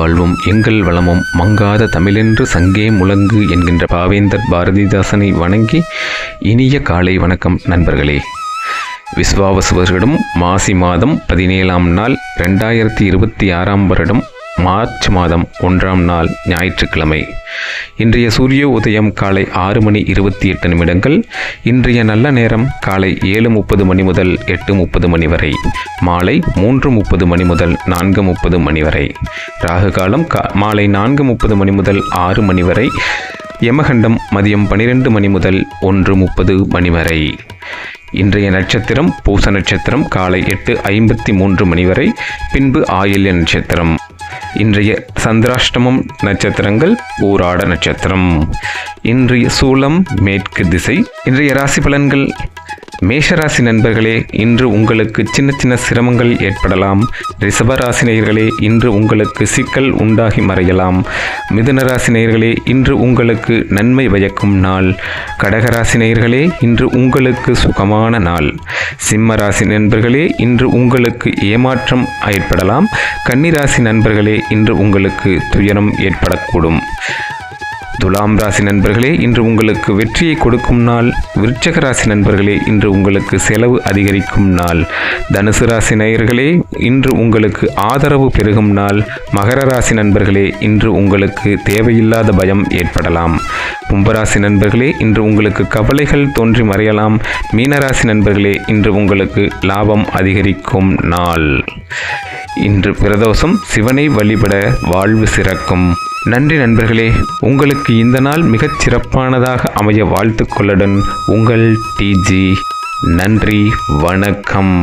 வாழ்வும் எங்கள் வளமும் மங்காத தமிழென்று சங்கே முழங்கு என்கின்ற பாவேந்தர் பாரதிதாசனை வணங்கி இனிய காலை வணக்கம் நண்பர்களே. விஸ்வாவசு வருடம் மாசி மாதம் 17ஆம் நாள் 2026ஆம் வருடம் மார்ச் மாதம் 1ஆம் நாள் ஞாயிற்றுக்கிழமை. இன்றைய சூரிய உதயம் காலை 6:28. இன்றைய நல்ல நேரம் காலை 7:30 மணி முதல் 8:30 மணி வரை, மாலை 3:30 மணி முதல் 4:30 மணி வரை, ராகு காலம் மாலை 4:30 மணி முதல் 6 மணி வரை, யமகண்டம் மதியம் 12 மணி முதல் 1:30 மணி வரை. இன்றைய நட்சத்திரம் பூச நட்சத்திரம் காலை 8:53 மணி வரை, பின்பு ஆயில்ய நட்சத்திரம். இன்றைய சந்திராஷ்டமம் நட்சத்திரங்கள் ஊராட நட்சத்திரம். இன்றைய சூலம் மேற்கு திசை. இன்றைய ராசி பலன்கள். மேஷராசி நண்பர்களே, இன்று உங்களுக்கு சின்ன சின்ன சிரமங்கள் ஏற்படலாம். ரிஷபராசி நேயர்களே, இன்று உங்களுக்கு சிக்கல் உண்டாகி மறையலாம். மிதுனராசி நேயர்களே, இன்று உங்களுக்கு நன்மை பயக்கும் நாள். கடகராசி நேயர்களே, இன்று உங்களுக்கு சுகமான நாள். சிம்மராசி நண்பர்களே, இன்று உங்களுக்கு ஏமாற்றம் ஏற்படலாம். கன்னிராசி நண்பர்களே, இன்று உங்களுக்கு துயரம் ஏற்படக்கூடும். துலாம் ராசி நண்பர்களே, இன்று உங்களுக்கு வெற்றியை கொடுக்கும் நாள். விருச்சிக ராசி நண்பர்களே, இன்று உங்களுக்கு செலவு அதிகரிக்கும் நாள். தனுசு ராசி நேயர்களே, இன்று உங்களுக்கு ஆதரவு பெருகும் நாள். மகர ராசி நண்பர்களே, இன்று உங்களுக்கு தேவையில்லாத பயம் ஏற்படலாம். கும்பராசி நண்பர்களே, இன்று உங்களுக்கு கவலைகள் தோன்றி மறையலாம். மீனராசி நண்பர்களே, இன்று உங்களுக்கு லாபம் அதிகரிக்கும் நாள். இன்று பிரதோஷம். சிவனை வழிபட வாழ்வு சிறக்கும். நன்றி நண்பர்களே. உங்களுக்கு இந்த நாள் மிகச் சிறப்பானதாக அமைய வாழ்த்துக்களுடன் உங்கள் டிஜி. நன்றி, வணக்கம்.